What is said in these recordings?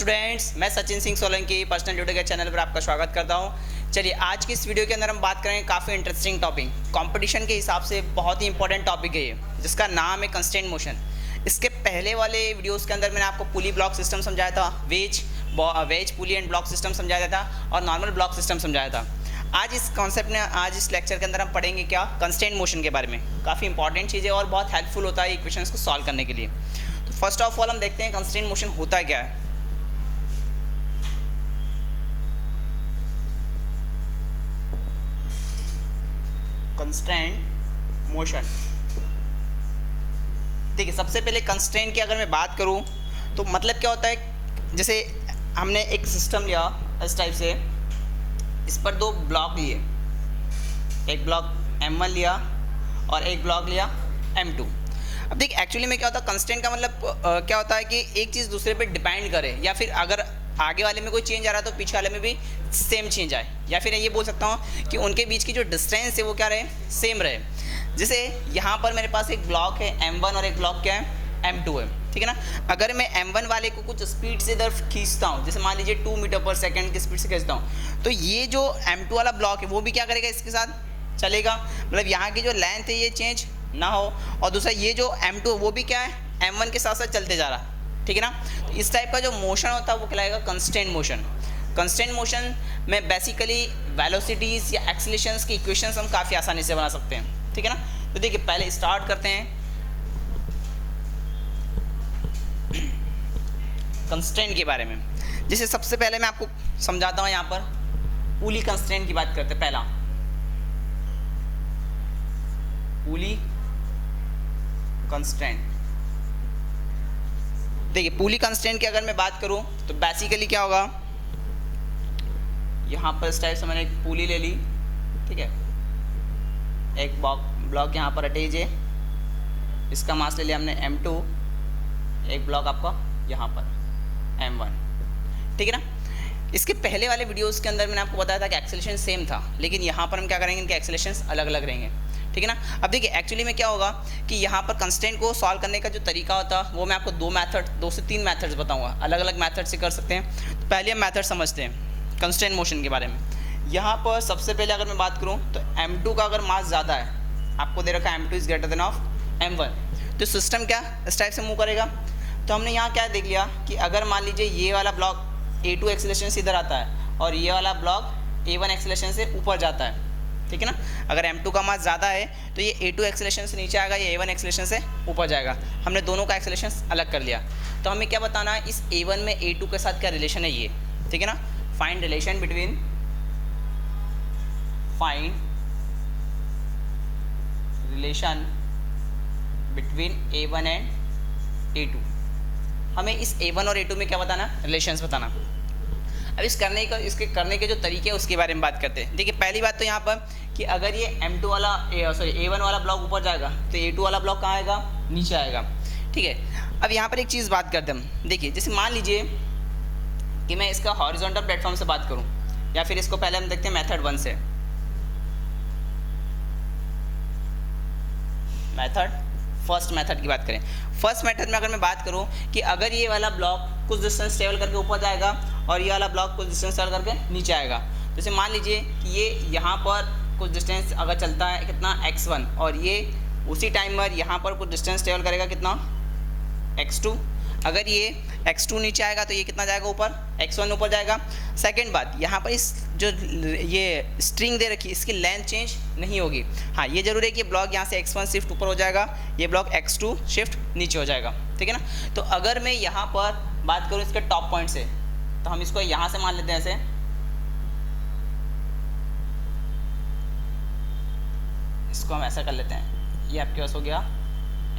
Students, मैं Sachin Singh Solanki personal tutor के channel पर आपका स्वागत करता हूं। चलिए, आज की इस वीडियो के अंदर हम बात करेंगे काफ़ी इंटरेस्टिंग टॉपिक, कंपटीशन के हिसाब से बहुत ही इंपॉर्टेंट टॉपिक है ये, जिसका नाम है कंस्ट्रेंट मोशन। इसके पहले वाले वीडियोस के अंदर मैंने आपको पुली ब्लॉक सिस्टम समझाया था, wedge pulley and block system समझाया था और नॉर्मल ब्लॉक सिस्टम समझाया था। आज इस कॉन्सेप्ट में, आज इस लेक्चर के अंदर हम पढ़ेंगे क्या, कंस्ट्रेंट मोशन के बारे में। काफ़ी इंपॉर्टेंट चीज़ है और बहुत हेल्पफुल होता है इक्वेशंस को सॉल्व करने के लिए। तो फर्स्ट ऑफ ऑल हम देखते हैं कंस्ट्रेंट मोशन होता क्या है। कंस्ट्रेंट मोशन, देखिए सबसे पहले कंस्ट्रेंट की अगर मैं बात करूं तो मतलब क्या होता है, जैसे हमने एक सिस्टम लिया इस टाइप से, इस पर दो ब्लॉक लिए, एक ब्लॉक M1 लिया और एक ब्लॉक लिया M2। अब देखिए एक्चुअली में क्या होता है, कंस्ट्रेंट का मतलब क्या होता है कि एक चीज़ दूसरे पे डिपेंड करे, या फिर अगर आगे वाले में कोई चेंज आ रहा है तो पीछे वाले में भी सेम चेंज आए, या फिर ये बोल सकता हूँ कि उनके बीच की जो डिस्टेंस है वो क्या रहे, सेम रहे। जैसे यहाँ पर मेरे पास एक ब्लॉक है M1 और एक ब्लॉक क्या है, M2 है, ठीक है ना। अगर मैं M1 वाले को कुछ स्पीड से इधर खींचता हूँ, जैसे मान लीजिए 2 मीटर पर सेकेंड की स्पीड से खींचता हूँ, तो ये जो M2 वाला ब्लॉक है वो भी क्या करेगा, इसके साथ चलेगा। मतलब यहाँ की जो लेंथ है ये चेंज ना हो, और दूसरा ये जो M2 वो भी क्या है, M1 के साथ साथ चलते जा रहा, ठीक है ना। तो इस टाइप का जो मोशन होता है वो कहलाएगा कंस्ट्रेंट मोशन। कंस्ट्रेंट मोशन में बेसिकली वेलोसिटीज़ या एक्सीलरेशंस की इक्वेशंस हम काफ़ी आसानी से बना सकते हैं, ठीक है ना। तो देखिए पहले स्टार्ट करते हैं कंस्ट्रेंट के बारे में। जैसे सबसे पहले मैं आपको समझाता हूँ, यहाँ पर पुली कंस्ट्रेंट की बात करते हैं। पहला पुली कंस्ट्रेंट, देखिए पुली कंस्ट्रेंट की अगर मैं बात करूं तो बेसिकली क्या होगा, यहाँ पर इस टाइप से मैंने एक पुली ले ली, ठीक है, एक ब्लॉक यहाँ पर अटैच है, इसका मास ले लिया हमने M2, एक ब्लॉक आपका यहाँ पर M1, ठीक है ना। इसके पहले वाले वीडियोस के अंदर मैंने आपको बताया था कि एक्सेलरेशन सेम था, लेकिन यहाँ पर हम क्या करेंगे, इनके एक्सेलरेशंस अलग अलग रहेंगे, ठीक है ना। अब देखिए एक्चुअली में क्या होगा कि यहाँ पर कंस्ट्रेंट को सॉल्व करने का जो तरीका होता है वो मैं आपको दो से तीन मेथड्स बताऊंगा, अलग अलग मेथड से कर सकते हैं। तो पहले हम मेथड समझते हैं कंस्ट्रेंट मोशन के बारे में। यहाँ पर सबसे पहले अगर मैं बात करूँ तो M2 का अगर मास ज़्यादा है, आपको दे रखा है M2 is greater than of M1, तो सिस्टम क्या इस टाइप से मूव करेगा। तो हमने यहाँ क्या देख लिया कि अगर मान लीजिए ये वाला ब्लॉक A2 एक्सेलरेशन से इधर आता है और ये वाला ब्लॉक A1 एक्सेलरेशन से ऊपर जाता है, ठीक है ना। अगर M2 का मास ज़्यादा है तो ये A2 एक्सेलरेशन से नीचे आएगा, ये A1 एक्सेलरेशन से ऊपर जाएगा। हमने दोनों का एक्सेलरेशन अलग कर लिया। तो हमें क्या बताना है, इस A1 में A2 के साथ क्या रिलेशन है ये, ठीक है ना। Find relation between A1 and A2। हमें इस A1 और A2 में क्या बताना, रिलेशंस बताना। अब इसके करने के जो तरीके हैं उसके बारे में बात करते हैं। देखिए पहली बात तो यहाँ पर कि अगर ये A1 वाला ब्लॉक ऊपर जाएगा तो A2 वाला ब्लॉक कहाँ आएगा, नीचे आएगा, ठीक है। अब यहाँ पर एक चीज़ बात करते हैं। देखिए जैसे मान लीजिए कि मैं इसका हॉरिजॉन्टल प्लेटफॉर्म से बात करूँ, या फिर इसको पहले हम देखते हैं मेथड 1 से। फर्स्ट मेथड की बात करें, फर्स्ट मेथड में अगर मैं बात करूं कि अगर ये वाला ब्लॉक कुछ डिस्टेंस ट्रेवल करके ऊपर जाएगा और ये वाला ब्लॉक कुछ डिस्टेंस ट्रेवल करके नीचे आएगा, जैसे मान लीजिए कि ये यहाँ पर कुछ डिस्टेंस अगर चलता है कितना x1, और ये उसी टाइम पर यहाँ पर कुछ डिस्टेंस ट्रेवल करेगा कितना x2। अगर ये x2 नीचे आएगा तो ये कितना जाएगा ऊपर, x1 ऊपर जाएगा। सेकंड बात, यहाँ पर इस जो ये स्ट्रिंग दे रखी है इसकी लेंथ चेंज नहीं होगी। हाँ ये जरूर है कि ब्लॉक यहाँ से x1 शिफ्ट ऊपर हो जाएगा, ये ब्लॉक x2 शिफ्ट नीचे हो जाएगा, ठीक है ना। तो अगर मैं यहाँ पर बात करूँ इसके टॉप पॉइंट से, तो हम इसको यहाँ से मान लेते हैं ऐसे, इसको हम ऐसा कर लेते हैं, ये आपके पास हो गया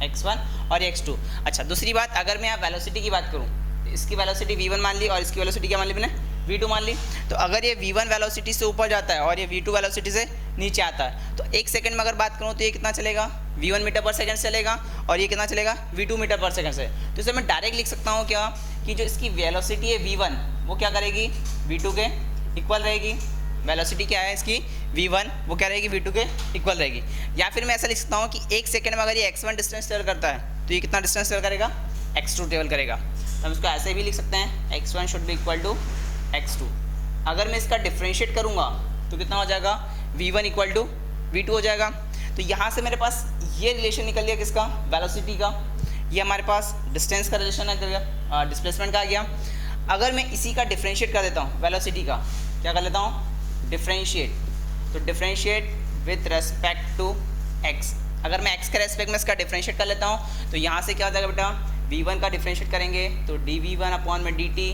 x1 और x2। अच्छा दूसरी बात, अगर मैं यहाँ वेलोसिटी की बात करूँ, इसकी वेलोसिटी v1 मान ली और इसकी वेलोसिटी क्या मान ली मैंने, v2 मान ली। तो अगर ये v1 वेलोसिटी से ऊपर जाता है और ये v2 वेलोसिटी से नीचे आता है, तो एक सेकंड में अगर बात करूँ तो ये कितना चलेगा, v1 मीटर पर सेकंड चलेगा, और ये कितना चलेगा, v2 मीटर पर सेकंड से। तो इसे मैं डायरेक्ट लिख सकता हूँ क्या, कि जो इसकी वेलोसिटी है v1 वो क्या करेगी, v2 के इक्वल रहेगी। वेलोसिटी क्या है इसकी, v1, वो क्या रहेगी, v2 के इक्वल रहेगी। या फिर मैं ऐसा लिख सकता हूँ कि एक सेकंड में अगर ये x1 डिस्टेंस ट्रेवल करता है तो ये कितना डिस्टेंस ट्रेवल करेगा, x2 ट्रेवल करेगा। हम इसको ऐसे भी लिख सकते हैं x1 should be equal to x2। अगर मैं इसका डिफ्रेंशिएट करूँगा तो कितना हो जाएगा, v1 इक्वल टू v2 हो जाएगा। तो यहाँ से मेरे पास ये रिलेशन निकल गया किसका, वेलोसिटी का। ये हमारे पास डिस्टेंस का रिलेशन आ गया, डिस्प्लेसमेंट का आ गया। अगर मैं इसी का डिफ्रेंशिएट कर देता हूँ, वेलोसिटी का क्या कर लेता हूँ, डिफ्रेंशिएट, तो differentiate with respect to x। अगर मैं x के रेस्पेक्ट में इसका डिफ्रेंशिएट कर लेता हूँ तो यहाँ से क्या हो जाएगा बेटा, v1 का डिफ्रेंशिएट करेंगे तो dv1 अपॉन में dt,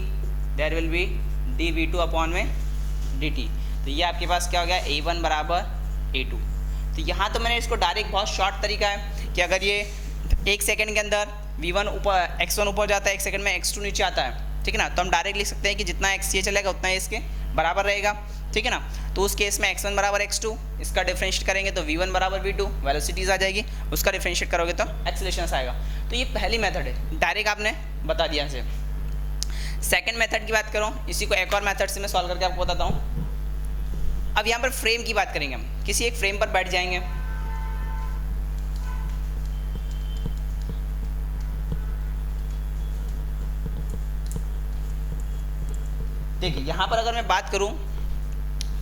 there will be dv2 upon में dt। तो ये आपके पास क्या हो गया, a1 बराबर a2। तो यहाँ तो मैंने इसको डायरेक्ट, बहुत शॉर्ट तरीका है कि अगर ये 1 सेकंड के अंदर v1 ऊपर, x1 ऊपर जाता है, 1 सेकंड में x2 नीचे आता है, ठीक है ना, तो हम डायरेक्ट लिख सकते हैं कि जितना x ये चलेगा उतना इसके बराबर रहेगा, ठीक है ना। तो उस केस में x1 बराबर x2, इसका डिफरेंशिएट करेंगे तो v1 बराबर v2, वेलोसिटीज आ जाएगी, उसका डिफरेंशिएट करोगे तो एक्सेलरेशन आएगा। तो ये पहली मेथड है, डायरेक्ट आपने बता दिया इसे। सेकंड मेथड की बात करूँ, इसी को एक और मेथड से मैं सॉल्व करके आपको बताता हूँ। अब यहाँ पर फ्रेम की बात करेंगे हम, किसी एक फ्रेम पर बैठ जाएंगे, देखिए यहाँ पर अगर मैं बात करूं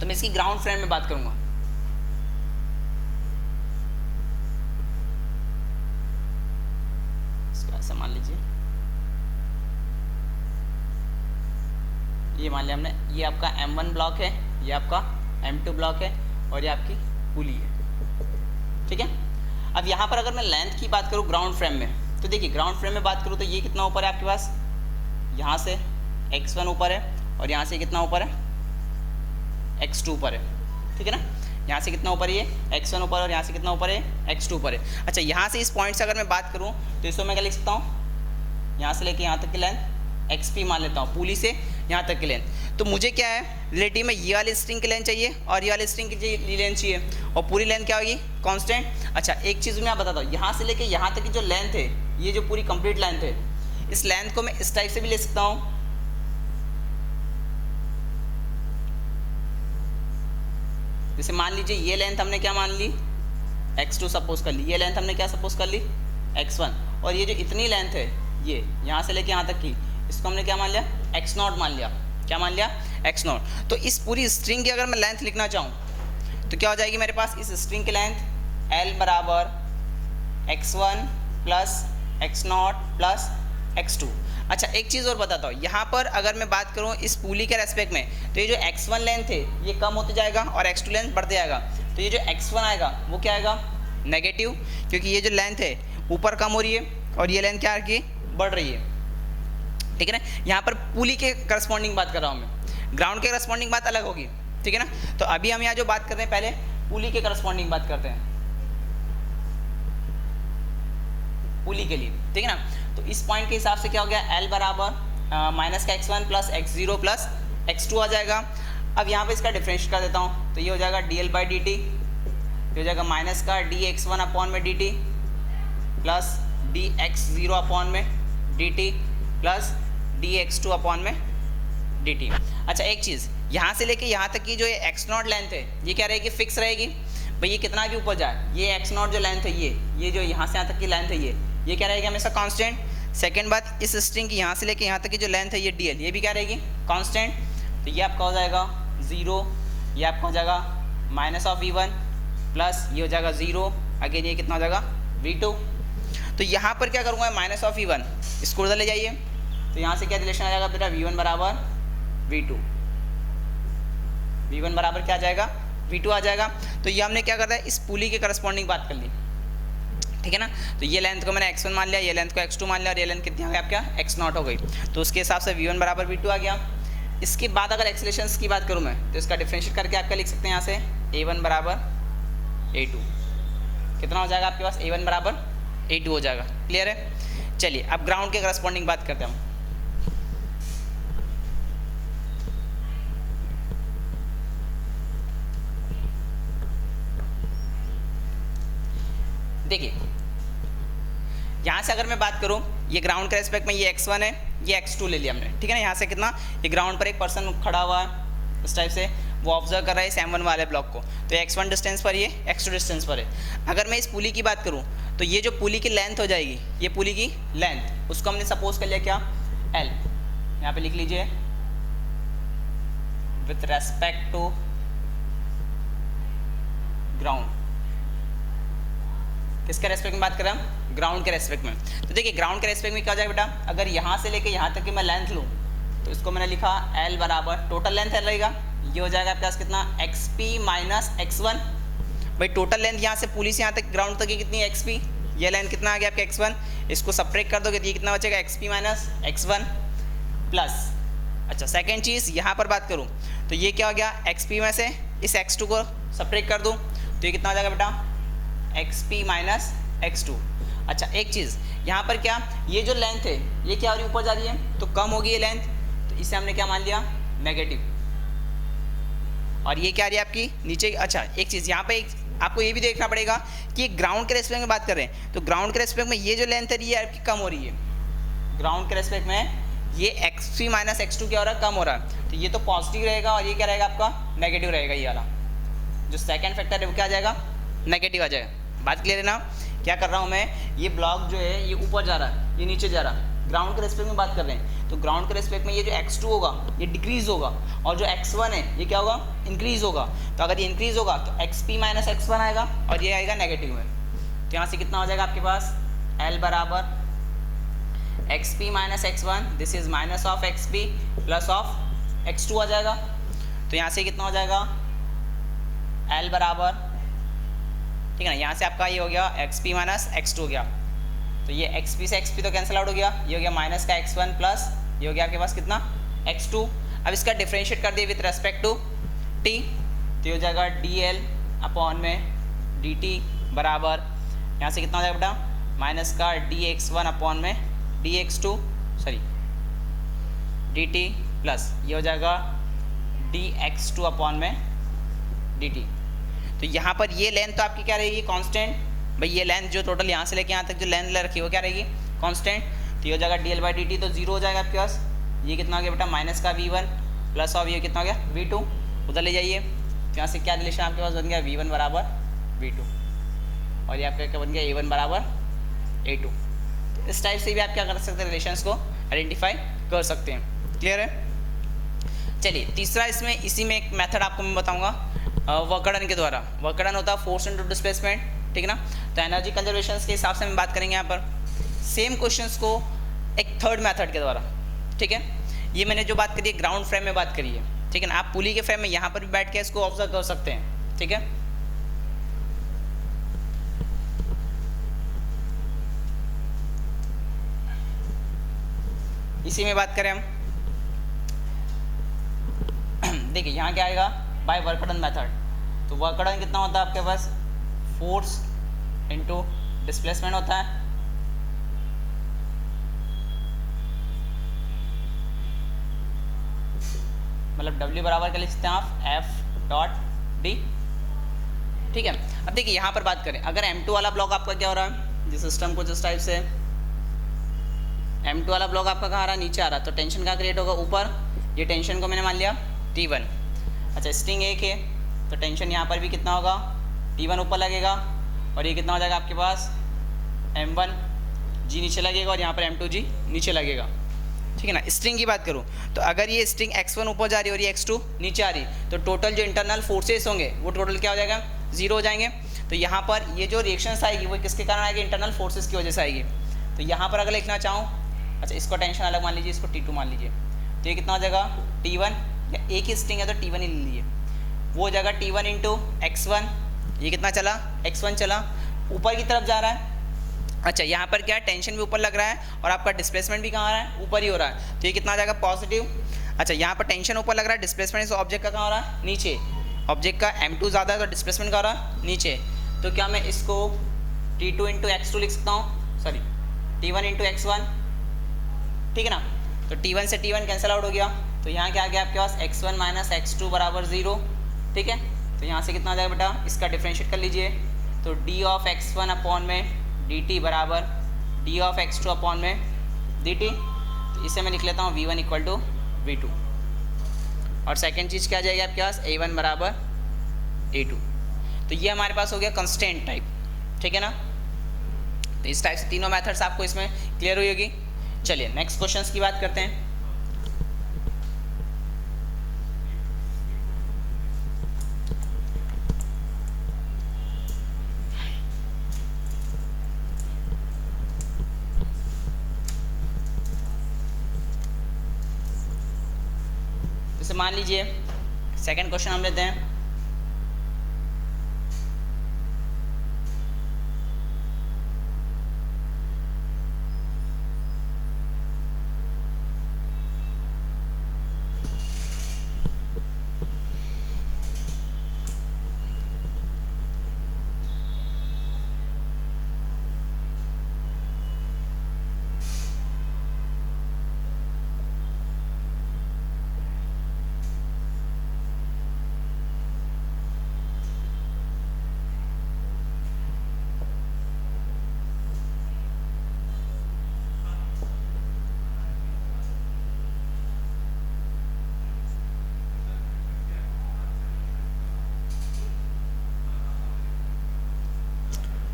तो मैं इसकी ग्राउंड फ्रेम में बात करूंगा। इसको ऐसा मान लीजिए, ये मान लिया हमने, ये आपका M1 ब्लॉक है, ये आपका M2 ब्लॉक है और ये आपकी पुली है, ठीक है। अब यहाँ पर अगर मैं लेंथ की बात करूँ ग्राउंड फ्रेम में, तो देखिए ग्राउंड फ्रेम में बात करूँ तो ये कितना ऊपर है आपके पास, यहाँ से x1 ऊपर है और यहाँ से कितना ऊपर है, x2 ऊपर है, ठीक है ना। यहाँ से कितना ऊपर है, ये x1 ऊपर और यहाँ से कितना ऊपर है, x2 ऊपर है। अच्छा, यहाँ से इस पॉइंट से अगर मैं बात करूँ तो इसको मैं क्या लिख सकता हूँ, यहाँ से लेके यहाँ तक की लेंथ xp मान लेता हूँ, पुली से यहाँ तक की लेंथ। तो मुझे क्या है, रिलेटिव में ये वाली स्ट्रिंग की लेंथ चाहिए और ये वाली स्ट्रिंग की लेंथ चाहिए, और पूरी लेंथ क्या होगी, कांस्टेंट। अच्छा, एक चीज़ मैं आप बताता हूँ, यहाँ से लेके यहाँ तक की जो लेंथ है, ये जो पूरी कंप्लीट लेंथ है, इस लेंथ को मैं इस टाइप से भी ले सकता हूँ। जैसे मान लीजिए ये लेंथ हमने क्या मान ली, x2 सपोज कर ली, ये लेंथ हमने क्या सपोज कर ली, x1, और ये जो इतनी लेंथ है, ये यहाँ से लेके यहाँ तक की, इसको हमने क्या मान लिया, x0 मान लिया। क्या मान लिया, x0। तो इस पूरी स्ट्रिंग की अगर मैं लेंथ लिखना चाहूँ तो क्या हो जाएगी मेरे पास, इस स्ट्रिंग की लेंथ l बराबर x1 plus x0 plus x2। अच्छा, एक चीज़ और बताता हूँ, यहाँ पर अगर मैं बात करूँ इस पुली के रेस्पेक्ट में, तो ये जो x1 लेंथ है ये कम होते जाएगा और x2 लेंथ बढ़ते जाएगा। तो ये जो x1 आएगा वो क्या आएगा, नेगेटिव, क्योंकि ये जो लेंथ है ऊपर कम हो रही है और ये लेंथ क्या आ रही है, बढ़ रही है, ठीक है ना। यहाँ पर पुली के करस्पॉन्डिंग बात कर रहा हूँ मैं, ग्राउंड के करस्पॉन्डिंग बात अलग होगी, ठीक है ना। तो अभी हम यहाँ जो बात कर रहे हैं, पहले पुली के करस्पॉन्डिंग बात करते हैं, पुली के लिए, ठीक है ना। तो इस पॉइंट के हिसाब से क्या हो गया, L बराबर माइनस का x1 plus x0 plus x2 आ जाएगा। अब यहाँ पे इसका डिफरेंशिएट कर देता हूँ तो ये हो जाएगा dl बाई dt, ये हो जाएगा माइनस का dx1 अपॉन में dt प्लस dx0 अपॉन में dt प्लस dx2 अपॉन में dt। अच्छा, एक चीज़, यहाँ से लेके यहाँ तक की जो ये x0 लेंथ है ये क्या रहेगी, फिक्स रहेगी भाई, ये कितना भी ऊपर जाए, ये x0 जो लेंथ है, ये जो यहाँ से यहाँ तक की लेंथ है, ये क्या रहेगी हमेशा कांस्टेंट। सेकंड बात, इस स्ट्रिंग की यहाँ से लेके यहाँ तक की जो लेंथ है ये dl, ये भी क्या रहेगी, कांस्टेंट। तो ये आपका हो जाएगा 0, ये आपका हो जाएगा माइनस ऑफ v1 प्लस ये हो जाएगा 0, अगेन ये कितना हो जाएगा v2। तो यहाँ पर क्या करूँगा, माइनस ऑफ v1 इसको उधर ले जाइए, तो यहाँ से क्या रिलेशन आ जाएगा बेटा, v1 बराबर v2, v1 बराबर क्या आ जाएगा, v2 आ जाएगा। तो ये हमने क्या करना है, इस पुली के करस्पॉन्डिंग बात कर ली, ठीक है ना। तो ये लेंथ को मैंने x1 मान लिया, ये लेंथ को x2 मान लिया और ये लेंथ कितनी आ गई आपका, x0 हो गई। तो उसके हिसाब से v1 बराबर v2 आ गया। इसके बाद अगर एक्सेलरेशंस की बात करूँ मैं, तो इसका डिफरेंशिएट करके आपका लिख सकते हैं यहाँ से a1 बराबर a2, कितना हो जाएगा आपके पास, a1 बराबर a2 हो जाएगा। क्लियर है। चलिए अब ग्राउंड के करस्पॉन्डिंग बात करते हैं हम। देखिए यहाँ से अगर मैं बात करूँ, ये ग्राउंड के रेस्पेक्ट में ये x1 है, ये x2 ले लिया हमने, ठीक है ना। यहाँ से कितना, ये ग्राउंड पर एक पर्सन खड़ा हुआ है इस टाइप से, वो ऑब्जर्व कर रहा है इस M1 वाले ब्लॉक को, तो x1 डिस्टेंस पर, ये x2 डिस्टेंस पर है। अगर मैं इस पुली की बात करूँ तो ये जो पुली की लेंथ हो जाएगी, ये पुली की लेंथ, उसको हमने सपोज कर लिया क्या, एल, यहाँ पे लिख लीजिए विथ रेस्पेक्ट टू ग्राउंड। किसके रेस्पेक्ट में बात कर रहे हैं हम? ग्राउंड के रेस्पेक्ट में। तो देखिए ग्राउंड के रेस्पेक्ट में क्या हो जाएगा बेटा, अगर यहाँ से लेके यहाँ तक की मैं लेंथ लूँ तो इसको मैंने लिखा एल बराबर टोटल लेंथ है रहेगा, ये हो जाएगा आपके पास कितना एक्सपी माइनस x1। भाई टोटल लेंथ यहाँ से पुली से यहाँ तक ग्राउंड तक की कितनी है एक्सपी, ये लेंथ कितना आ गया आपका x1, इसको सब्ट्रैक्ट कर दोगे तो ये कितना बचेगा एक्सपी माइनस x1 प्लस। अच्छा सेकेंड चीज़ यहाँ पर बात करूँ तो ये क्या हो गया, एक्सपी में से इस x2 को सब्ट्रैक्ट कर दूँ तो ये कितना हो जाएगा बेटा एक्सपी माइनस x2। अच्छा एक चीज़ यहाँ पर क्या, ये जो लेंथ है ये क्या हो रही है, ऊपर जा रही है तो कम होगी ये लेंथ, तो इसे हमने क्या मान लिया नेगेटिव, और ये क्या आ रही है आपकी नीचे। अच्छा एक चीज़ यहाँ पे आपको ये भी देखना पड़ेगा कि ग्राउंड के रेस्पेक्ट में बात कर रहे हैं तो ग्राउंड के रेस्पेक्ट में ये जो लेंथ है ये आपकी कम हो रही है, ग्राउंड के रेस्पेक्ट में ये एक्सपी माइनस x2 क्या हो रहा है, कम हो रहा है, तो ये तो पॉजिटिव रहेगा और ये क्या रहेगा आपका नेगेटिव रहेगा, ये वाला जो सेकेंड फैक्टर है वो क्या आ जाएगा नेगेटिव आ जाएगा। बात क्लियर है ना, क्या कर रहा हूँ मैं, ये ब्लॉक जो है ये ऊपर जा रहा है ये नीचे जा रहा है, ग्राउंड के रेस्पेक्ट में बात कर रहे हैं तो ग्राउंड के रेस्पेक्ट में ये जो x2 होगा ये डिक्रीज होगा और जो x1 है ये क्या होगा इंक्रीज होगा, तो अगर ये इंक्रीज होगा तो xp माइनस x1 आएगा और ये आएगा नेगेटिव में, तो यहाँ से कितना हो जाएगा आपके पास L बराबर xp minus x1, this is minus of xp plus of x2 आ जाएगा, तो यहाँ से कितना हो जाएगा L बराबर, ठीक है ना, यहाँ से आपका ये हो गया xp माइनस x2 हो गया, तो ये xp से xp तो कैंसिल आउट हो गया, ये हो गया माइनस का x1 प्लस ये हो गया आपके पास कितना x2। अब इसका डिफरेंशिएट कर दिए विथ रेस्पेक्ट टू t, तो ये हो जाएगा dl अपॉन में dt बराबर, यहाँ से कितना हो जाएगा बेटा माइनस का dx1 अपॉन में dx2 सॉरी dt प्लस ये हो जाएगा dx2 अपॉन में dt। तो यहाँ पर ये लेंथ तो आपकी क्या रहेगी कांस्टेंट, भाई ये लेंथ जो टोटल यहाँ से लेके यहाँ तक जो लेंथ ले रखी है वो क्या रहेगी कांस्टेंट, तो ये हो जाएगा dl बाई dt, तो जीरो हो जाएगा आपके पास, ये कितना हो गया बेटा माइनस का v1 प्लस ऑफ ये कितना हो गया v2, उधर ले जाइए तो यहाँ से क्या रिलेशन आपके पास बन गया v1 बराबर v2 और ये आपका क्या बन गया a1 बराबर a2। तो इस टाइप से भी आप क्या कर सकते हैं रिलेशंस को आइडेंटिफाई कर सकते हैं। क्लियर है, चलिए तीसरा इसमें इसी में एक मेथड आपको मैं बताऊँगा वर्कडन के द्वारा। वर्कडन होता है फोर्स इनटू डिस्प्लेसमेंट, ठीक है ना, तो एनर्जी कंजर्वेशन के हिसाब से हम बात करेंगे यहाँ पर सेम क्वेश्चंस को एक थर्ड मेथड के द्वारा, ठीक है। ये मैंने जो बात करी है ग्राउंड फ्रेम में बात करी है, ठीक है ना, आप पुली के फ्रेम में यहाँ पर भी बैठ के इसको ऑब्जर्व कर सकते हैं, ठीक है। इसी में बात करें हम, देखिए यहाँ क्या आएगा बाय वर्कडन मेथड, तो वर्कडन कितना होता है आपके पास फोर्स इनटू डिस्प्लेसमेंट होता है, मतलब W बराबर क्या लिख सकते हैं आप F डॉट D, ठीक है। अब देखिए यहाँ पर बात करें अगर M2 वाला ब्लॉक आपका क्या हो रहा है, जिस सिस्टम को जिस टाइप से M2 वाला ब्लॉक आपका कहाँ आ रहा है नीचे आ रहा है, तो टेंशन कहाँ क्रिएट होगा ऊपर, ये टेंशन को मैंने मान लिया T1। अच्छा स्ट्रिंग एक है तो टेंशन यहाँ पर भी कितना होगा T1 ऊपर लगेगा और ये कितना हो जाएगा आपके पास M1 G नीचे लगेगा और यहाँ पर M2G नीचे लगेगा, ठीक है ना। स्ट्रिंग की बात करूँ तो अगर ये स्ट्रिंग x1 ऊपर जा रही है और ये x2 नीचे आ रही है तो टोटल जो इंटरनल फोर्सेस होंगे वो टोटल क्या हो जाएगा 0 हो जाएंगे। तो यहाँ पर ये जो रिएक्शंस आएगी वो किसके कारण आएगी, इंटरनल फोर्सेस की वजह से आएगी। तो यहाँ पर अगर लिखना चाहूँ, अच्छा इसको टेंशन अलग मान लीजिए, इसको T2 मान लीजिए, तो ये कितना हो जाएगा T1, या एक ही स्ट्रिंग है तो T1 ही ले लीजिए, वो हो जाएगा T1 इंटू x1, ये कितना चला x1 चला, ऊपर की तरफ जा रहा है। अच्छा यहाँ पर क्या है टेंशन भी ऊपर लग रहा है और आपका डिस्प्लेसमेंट भी कहाँ आ रहा है ऊपर ही हो रहा है, तो ये कितना आ जाएगा पॉजिटिव। अच्छा यहाँ पर टेंशन ऊपर लग रहा है, डिस्प्लेसमेंट इस ऑब्जेक्ट का कहाँ हो रहा है नीचे, ऑब्जेक्ट का M2 ज़्यादा है तो डिस्प्लेसमेंट का हो रहा है नीचे, तो क्या मैं इसको T2 इंटू x2 लिख सकता हूँ, सॉरी T1 इंटू x1, ठीक है ना। तो T1 से T1 कैंसिल आउट हो गया, तो यहाँ क्या आ गया आपके पास x1 माइनस x2 बराबर 0, ठीक है। तो यहाँ से कितना आ जाएगा बेटा, इसका डिफ्रेंशिएट कर लीजिए, तो d ऑफ x1 अपॉन में dt बराबर d ऑफ x2 अपॉन में dt, तो इसे मैं लिख लेता हूँ v1 इक्वल टू v2, और सेकेंड चीज़ क्या आ जाएगी आपके पास a1 बराबर a2। तो ये हमारे पास हो गया कंस्टेंट टाइप, ठीक है ना। तो इस टाइप से तीनों मेथड्स आपको इसमें क्लियर हुई होगी। चलिए नेक्स्ट क्वेश्चंस की बात करते हैं। जैसे मान लीजिए सेकंड क्वेश्चन हम लेते हैं।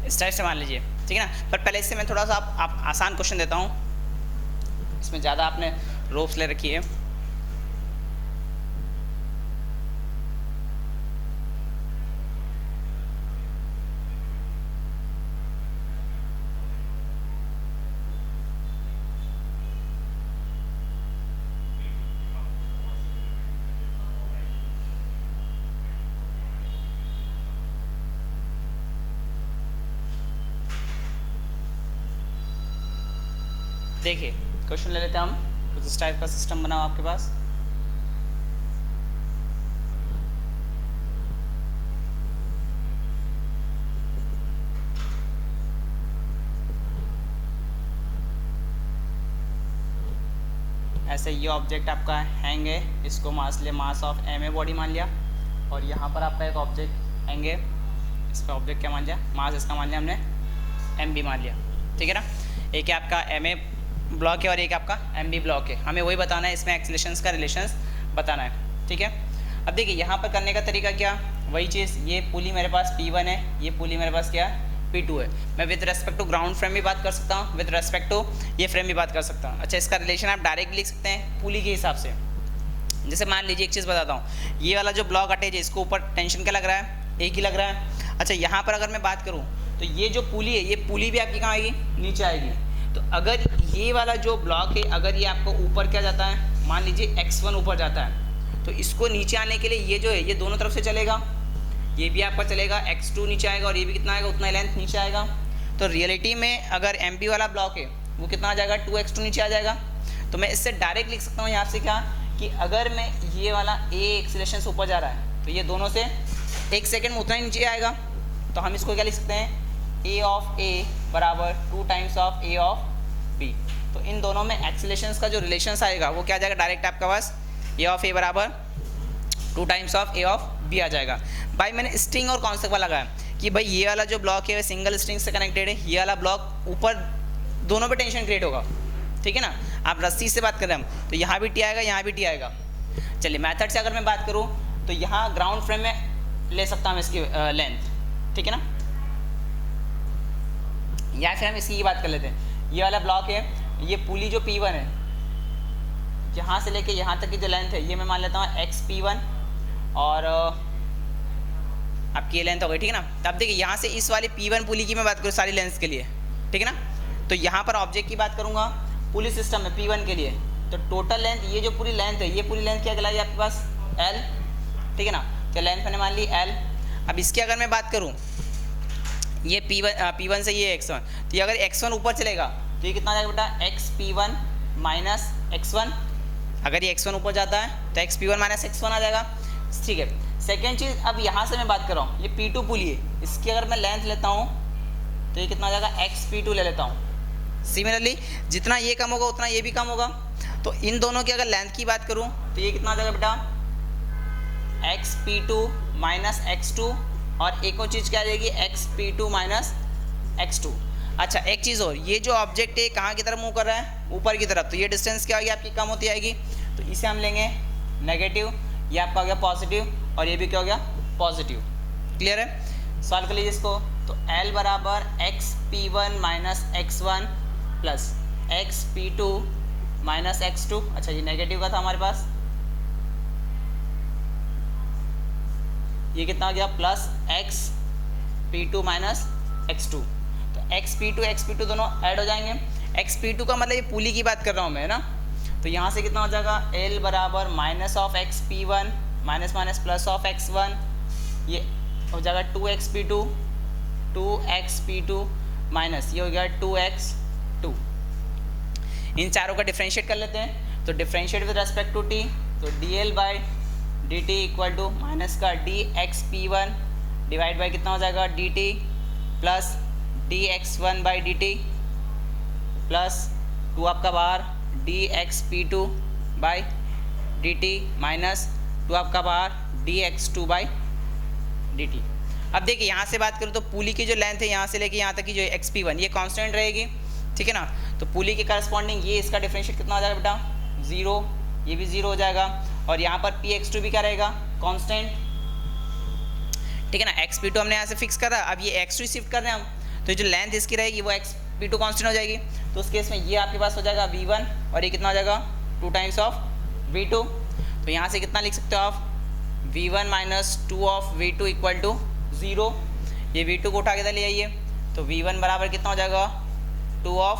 इस टाइप से मान लीजिए, ठीक है ना। पर पहले इससे मैं थोड़ा सा आप आसान क्वेश्चन देता हूँ, इसमें ज़्यादा आपने रोप्स ले रखी है। देखिए क्वेश्चन ले लेते हैं हम, कुछ इस टाइप का सिस्टम बना हुआ आपके पास। ऐसे ये ऑब्जेक्ट आपका हैंग है, इसको मास लिया, mass of M a body मान लिया, और यहाँ पर आपका एक ऑब्जेक्ट हैंग है, इस पर ऑब्जेक्ट क्या मान लिया, मास इसका मान लिया हमने एम बी मान लिया, ठीक है ना। एक है आपका एम ए ब्लॉक है और एक आपका एम बी ब्लॉक है, हमें वही बताना है, इसमें एक्सीलरेशंस का रिलेशंस बताना है, ठीक है। अब देखिए यहाँ पर करने का तरीका क्या, वही चीज़, ये पुली मेरे पास P1 है, ये पुली मेरे पास क्या है P2 है। मैं with respect to ground frame भी बात कर सकता हूँ, विद रेस्पेक्ट टू ये फ्रेम भी बात कर सकता हूँ। अच्छा, इसका रिलेशन आप डायरेक्ट लिख सकते हैं पुली के हिसाब से। जैसे मान लीजिए एक चीज़ बताता हूँ, ये वाला जो ब्लॉक अटैच है इसको ऊपर टेंशन क्या लग रहा है, एक ही लग रहा है। अच्छा, यहाँ पर अगर मैं बात करूँ तो ये जो पुली है, ये पुली भी आपकी कहाँ आएगी, नीचे आएगी। तो अगर ये वाला जो ब्लॉक है, अगर ये आपको ऊपर क्या जाता है, मान लीजिए x1 ऊपर जाता है, तो इसको नीचे आने के लिए ये जो है ये दोनों तरफ से चलेगा, ये भी आपका चलेगा, x2 नीचे आएगा और ये भी कितना आएगा, उतना लेंथ नीचे आएगा। तो रियलिटी में अगर MP वाला ब्लॉक है वो कितना आ जाएगा, 2x2 नीचे आ जाएगा। तो मैं इससे डायरेक्ट लिख सकता हूँ यहाँ से क्या, कि अगर मैं ये वाला A एक्सीलरेशन से ऊपर जा रहा है तो ये दोनों से 1 सेकेंड में उतना ही नीचे आएगा। तो हम इसको क्या लिख सकते हैं, A ऑफ A बराबर 2 times of A of B। तो इन दोनों में एक्सीलरेशंस का जो रिलेशंस आएगा वो क्या आ जाएगा, डायरेक्ट आपका पास A ऑफ A बराबर 2 times of A of B आ जाएगा। भाई मैंने स्ट्रिंग और कॉन्सेप्ट वाला लगाया कि भाई ये वाला जो ब्लॉक है सिंगल स्ट्रिंग से कनेक्टेड है, ये वाला ब्लॉक ऊपर दोनों पे टेंशन क्रिएट होगा, ठीक है ना। आप रस्सी से बात कर रहे हैं हम, तो यहाँ भी T आएगा, यहाँ भी T आएगा। चलिए मैथड से अगर मैं बात करूँ तो यहाँ ग्राउंड फ्रेम में ले सकता हूँ इसकी लेंथ, ठीक है ना। या फिर हम इसकी बात कर लेते हैं, ये वाला ब्लॉक है, ये पुली जो P1 है, यहाँ से लेके यहाँ तक की जो लेंथ है ये मैं मान लेता हूँ XP1 और आपकी ये लेंथ हो गई, ठीक है ना। तो अब देखिए यहाँ से इस वाली P1 पुली की मैं बात करूँ सारी लेंथ के लिए, ठीक है ना। तो यहाँ पर ऑब्जेक्ट की बात करूँगा पुली सिस्टम में P1 के लिए, तो टोटल लेंथ ये जो पूरी लेंथ है, ये पूरी लेंथ क्या कहलाई आपके पास, L, ठीक है ना। तो लेंथ मैंने मान ली L। अब इसकी अगर मैं बात करूँ, ये P1 से ये X1, तो ये अगर X1 ऊपर चलेगा तो ये कितना आ जाएगा बेटा, XP1 माइनस X1। अगर ये X1 ऊपर जाता है तो XP1 माइनस X1 आ जाएगा, ठीक है। सेकेंड चीज़, अब यहाँ से मैं बात कर रहा हूँ, ये P2 पुली है, इसकी अगर मैं लेंथ लेता हूँ तो ये कितना आ जाएगा, XP2 ले लेता हूँ। सिमिलरली जितना ये कम होगा उतना ये भी कम होगा। तो इन दोनों की अगर लेंथ की बात करूँ तो ये कितना आ जाएगा बेटा, XP2 माइनस X2, और एक और चीज़ क्या आ जाएगी, XP2 माइनस X2। अच्छा, एक चीज़ और, ये जो ऑब्जेक्ट है कहाँ की तरफ मूव कर रहा है, ऊपर की तरफ, तो ये डिस्टेंस क्या होगी आपकी, कम होती आएगी। तो इसे हम लेंगे नेगेटिव, ये आपका हो गया पॉजिटिव, और ये भी क्या हो गया, पॉजिटिव। क्लियर है, सॉल्व कर लीजिए इसको। तो L बराबर XP1 minus X1 plus X P two minus X two, अच्छा ये नेगेटिव का था हमारे पास, ये कितना हो गया plus X P two minus X two. तो एक्स पी टू दोनों ऐड हो जाएंगे। एक्स पी टू का मतलब ये पुली की बात कर रहा हूँ मैं, ना। तो यहाँ से कितना हो जाएगा एल बराबर minus of X P one minus minus plus of X one, ये हो जाएगा two X P two minus ये हो गया टू एक्स टू। इन चारों का डिफ्रेंशिएट कर लेते हैं। तो differentiate with respect to T, तो D L by D T equal to minus का D X P one divide by कितना हो जाएगा D T plus D X one by D T plus two आपका बाहर D X P two by D T minus two आपका बाहर D X two by D T. अब देखिए यहाँ से बात करूँ तो पुली की जो लेंथ है यहाँ से लेके यहाँ तक की जो एक्स पी वन ये कांस्टेंट रहेगी, ठीक है ना। तो पुली के करस्पॉन्डिंग ये इसका डिफरेंशिएट कितना हो जाएगा बेटा ज़ीरो, ये भी ज़ीरो हो जाएगा। और यहाँ पर पी एक्स टू भी क्या रहेगा कांस्टेंट, ठीक है ना। एक्स पी टू हमने यहाँ से फिक्स करा, अब ये एक्स टू शिफ्ट कर रहे हैं हम, तो जो लेंथ इसकी रहेगी वो एक्स पी टू कांस्टेंट हो जाएगी। तो उस केस में ये आपके पास हो जाएगा वी वन और ये कितना हो जाएगा two times of V two. तो यहाँ से कितना लिख सकते हो आप V one minus two of V two equal to zero. ये वी टू को उठा के इधर ले आइए, तो वी वन बराबर कितना हो जाएगा टू ऑफ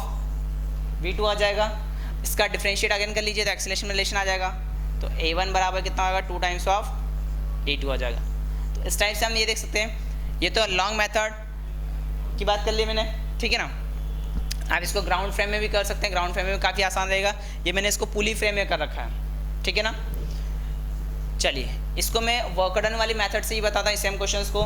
वी टू आ जाएगा। इसका डिफरेंशिएट अगेन कर लीजिए तो एक्सेलरेशन में रिलेशन आ जाएगा। तो ए वन बराबर कितना होगा two times of A two आ जाएगा। तो इस टाइप से हम ये देख सकते हैं। ये तो लॉन्ग मेथड की बात कर ली मैंने, ठीक है ना। आप इसको ग्राउंड फ्रेम में भी कर सकते हैं, ग्राउंड फ्रेम में काफ़ी आसान रहेगा। ये मैंने इसको पुली फ्रेम में कर रखा है, ठीक है ना। चलिए इसको मैं वर्कडन वाली मेथड से ही बताता हूँ सेम क्वेश्चंस को।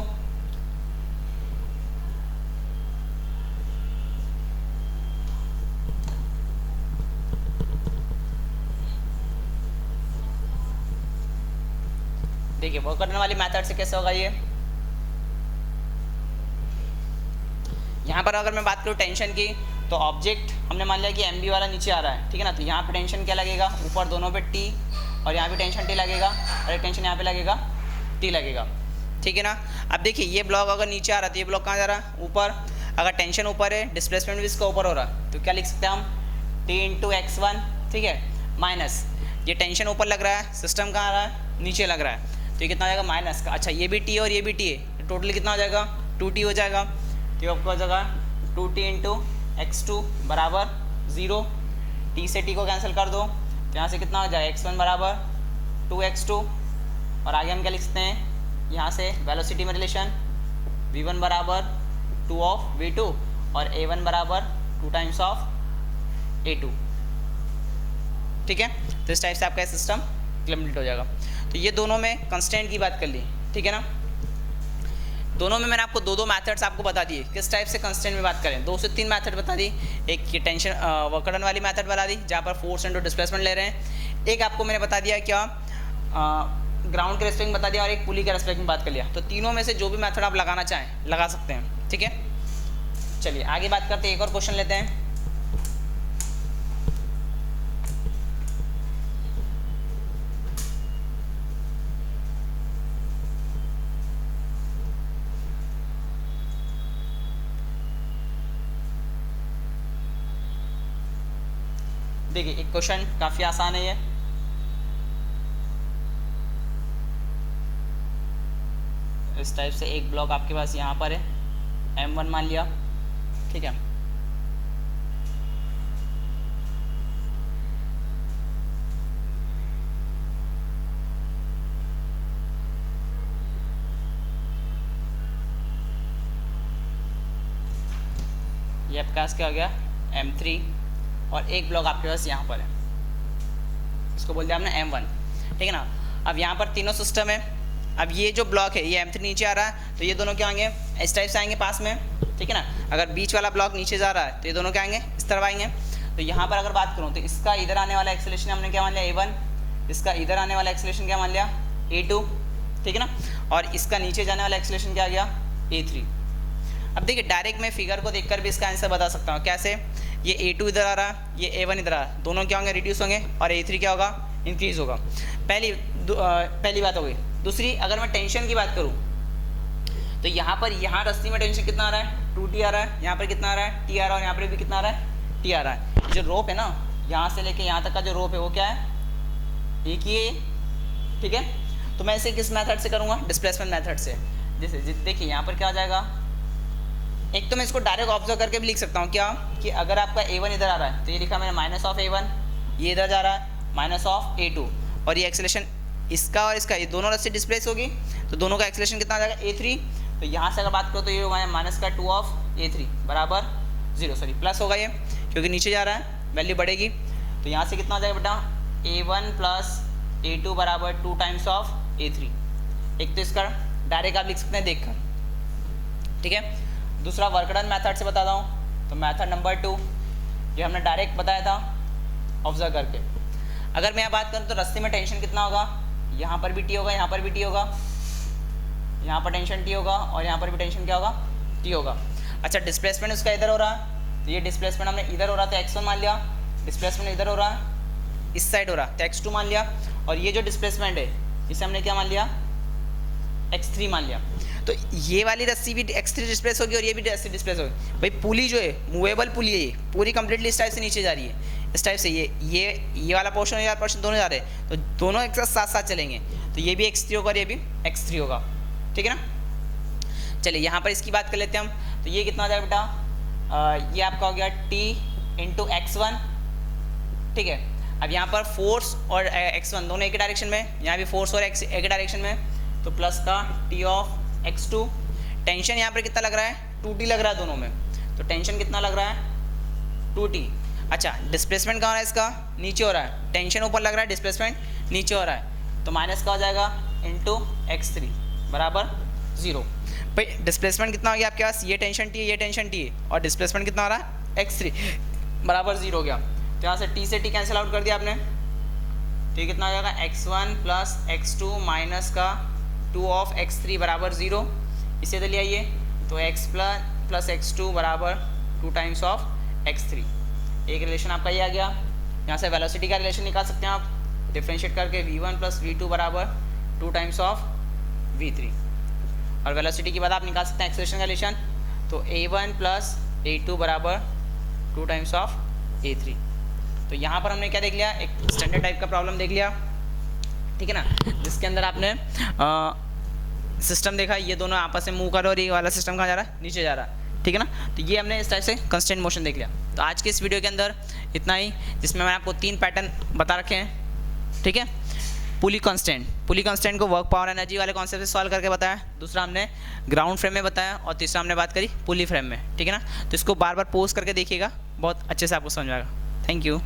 देखिए वर्कडन वाली मेथड से कैसे होगा ये। यहाँ पर अगर मैं बात करूँ टेंशन की, तो ऑब्जेक्ट हमने मान लिया कि एम बी वाला नीचे आ रहा है, ठीक है ना। तो यहाँ पे टेंशन क्या लगेगा ऊपर दोनों पे टी, और यहाँ भी टेंशन टी लगेगा और एक टेंशन यहाँ पे लगेगा टी लगेगा, ठीक है ना। अब देखिए ये ब्लॉक अगर नीचे आ रहा है तो ये ब्लॉक कहाँ जा रहा है ऊपर। अगर टेंशन ऊपर है डिस्प्लेसमेंट भी इसका ऊपर हो रहा है, तो क्या लिख सकते हैं हम टी इंटू एक्स वन, ठीक है, माइनस ये टेंशन ऊपर लग रहा है, सिस्टम कहाँ आ रहा है नीचे लग रहा है, तो ये कितना हो जाएगा माइनस का। अच्छा ये भी टी और ये भी टी है, टोटली कितना हो जाएगा टू टी हो जाएगा। तो आपको हो जाएगा two T into X two बराबर ज़ीरो, टी से टी को कैंसिल कर दो, तो यहाँ से कितना हो जाएगा एक्स वन बराबर टू एक्स टू। और आगे हम क्या लिख सकते हैं यहाँ से वेलोसिटी में रिलेशन वी वन बराबर टू ऑफ वी टू और ए वन बराबर two times of A two, ठीक है। तो इस टाइप से आपका सिस्टम कंप्लीट हो जाएगा। तो ये दोनों में कंस्टेंट की बात कर ली, ठीक है ना। दोनों में मैंने आपको दो मेथड्स आपको बता दिए किस टाइप से कंस्टेंट में बात करें। 2 से 3 मेथड बता दी, एक ये टेंशन वर्कडन वाली मेथड बता दी जहाँ पर फोर्स इंटू डिस्प्लेसमेंट ले रहे हैं, एक आपको मैंने बता दिया क्या ग्राउंड के रेस्पेक्ट में बता दिया, और एक पुली के रेस्पेक्ट में बात कर लिया। तो तीनों में से जो भी मेथड आप लगाना चाहें लगा सकते हैं, ठीक है। चलिए आगे बात करते हैं, एक और क्वेश्चन लेते हैं। देखिए एक क्वेश्चन काफ़ी आसान है ये। इस टाइप से एक ब्लॉक आपके पास यहाँ पर है, M1 मान लिया, ठीक है। ये आपके पास क्या हो गया M3, और एक ब्लॉक आपके पास यहाँ पर है, इसको बोल दिया आपने M1, ठीक है ना। अब यहाँ पर तीनों सिस्टम है। अब ये जो ब्लॉक है ये M3 नीचे आ रहा है, तो ये दोनों क्या आएंगे इस टाइप से आएंगे पास में, ठीक है ना। अगर बीच वाला ब्लॉक नीचे जा रहा है तो ये दोनों क्या आएंगे इस तरफ आएंगे। तो यहाँ पर अगर बात करूँ तो इसका इधर आने वाला एक्सेलरेशन हमने क्या मान लिया A1, इसका इधर आने वाला एक्सेलरेशन क्या मान लिया A2, ठीक है ना। और इसका नीचे जाने वाला एक्सेलरेशन क्या आ गया A3। अब देखिए डायरेक्ट मैं फिगर को देखकर भी इसका आंसर बता सकता हूँ। कैसे, ये A2 इधर आ रहा है, ये A1 इधर आ रहा है, दोनों क्या होंगे रिड्यूस होंगे, और A3 क्या होगा इंक्रीज होगा। पहली बात हो गई। दूसरी, अगर मैं टेंशन की बात करूँ तो यहाँ पर यहाँ रस्सी में टेंशन कितना आ रहा है 2T आ रहा है, यहाँ पर कितना आ रहा है T आ रहा है, और यहाँ पर भी कितना आ रहा है टी आ रहा है। जो रोप है ना, यहाँ से लेके यहाँ तक का जो रोप है वो क्या है, एक ही है, ठीक है। तो मैं इसे किस मेथड से करूँगा, डिस्प्लेसमेंट मेथड से। जैसे देखिए यहाँ पर क्या हो जाएगा, एक तो मैं इसको डायरेक्ट ऑब्जर्व करके भी लिख सकता हूँ, क्या कि अगर आपका A1 इधर आ रहा है तो ये लिखा मैंने माइनस ऑफ A1, ये इधर जा रहा है माइनस ऑफ A2, और ये एक्सेलेरेशन इसका और इसका, ये दोनों रस्ते डिस्प्लेस होगी, तो दोनों का एक्सेलेरेशन कितना आ जाएगा A3। तो यहाँ से अगर बात करो तो ये होगा माइनस का 2 ऑफ A3 बराबर 0, सॉरी प्लस होगा ये, क्योंकि नीचे जा रहा है वैल्यू बढ़ेगी। तो यहाँ से कितना आ जाएगा बेटा, A1 प्लस A2 बराबर 2 टाइम्स ऑफ A3। एक तो इसका डायरेक्ट आप लिख सकते हैं देख कर, ठीक है। दूसरा वर्क डन मेथड से बताता हूँ। तो मेथड नंबर 2 जो हमने डायरेक्ट बताया था ऑब्जर्व करके। अगर मैं यहाँ बात करूँ तो रास्ते में टेंशन कितना होगा, यहाँ पर भी टी होगा, यहाँ पर भी टी होगा, यहाँ पर टेंशन टी होगा, और यहाँ पर भी टेंशन क्या होगा, टी होगा। अच्छा, डिस्प्लेसमेंट उसका इधर हो रहा है, तो ये डिस्प्लेसमेंट हमने इधर हो रहा था x1 मान लिया, डिस्प्लेसमेंट इधर हो रहा है इस साइड हो रहा है तो x2 मान लिया, और ये जो डिस्प्लेसमेंट है इसे हमने क्या मान लिया, x3 मान लिया। तो ये वाली रस्सी भी x3 डिस्प्लेस होगी और ये भी रस्सी डिस्प्लेस होगी। भाई पुली जो है मूवेबल पुली है, ये पूरी कंप्लीटली इस टाइप से नीचे जा रही है, इस टाइप से ये वाला पोर्शन और ये वाला पोर्शन दोनों जा रहे हैं, तो दोनों एक साथ साथ चलेंगे, तो ये भी x3 होगा और ये भी x3 होगा, ठीक है ना। चलिए यहाँ पर इसकी बात कर लेते हैं हम। तो ये कितना आ जाएगा बेटा, ये आपका हो गया t इंटू x1, ठीक है। अब यहाँ पर फोर्स और x1 दोनों एक ही डायरेक्शन में, यहाँ भी फोर्स और x एक ही डायरेक्शन में, तो प्लस का t ऑफ x2। टेंशन यहाँ पर कितना लग रहा है, 2t लग रहा है दोनों में, तो टेंशन कितना लग रहा है, 2t। अच्छा, डिस्प्लेसमेंट कहाँ हो रहा है इसका, नीचे हो रहा है, टेंशन ऊपर लग रहा है, डिस्प्लेसमेंट नीचे हो रहा है, तो माइनस का हो जाएगा इंटू x3 बराबर 0। भाई डिस्प्लेसमेंट कितना हो गया आपके पास, ये टेंशन t है, ये टेंशन t है, और डिस्प्लेसमेंट कितना हो रहा है, x3 बराबर 0 हो गया। तो यहाँ से t से t कैंसिल आउट कर दिया आपने, तो ये कितना हो जाएगा, x1 प्लस x2 माइनस का 2 ऑफ x3 बराबर 0। इसे इधर ले आइए, तो x प्लस x2 बराबर 2 टाइम्स ऑफ x3। एक रिलेशन आपका ये आ गया। यहाँ से वेलोसिटी का रिलेशन निकाल सकते हैं आप, डिफ्रेंशिएट करके v1 प्लस v2 बराबर 2 टाइम्स ऑफ v3। और वेलोसिटी के बाद आप निकाल सकते हैं एक्सेलरेशन का रिलेशन, तो a1 प्लस a2 बराबर 2 टाइम्स ऑफ a3। तो यहाँ पर हमने क्या देख लिया, एक स्टैंडर्ड टाइप का प्रॉब्लम देख लिया, ठीक है ना, जिसके अंदर आपने सिस्टम देखा, ये दोनों आपस में मूव कर रहे और ये वाला सिस्टम कहाँ जा रहा है, नीचे जा रहा है, ठीक है ना। तो ये हमने इस टाइप से कंस्टेंट मोशन देख लिया। तो आज के इस वीडियो के अंदर इतना ही, जिसमें मैंने आपको 3 पैटर्न बता रखे हैं, ठीक है। पुली कांस्टेंट को वर्क पावर एनर्जी वाले कॉन्सेप्ट से सॉल्व करके बताया, दूसरा हमने ग्राउंड फ्रेम में बताया, और तीसरा हमने बात करी पुली फ्रेम में, ठीक है ना। तो इसको बार बार पोस्ट करके देखिएगा, बहुत अच्छे से आपको समझ आएगा। Thank you.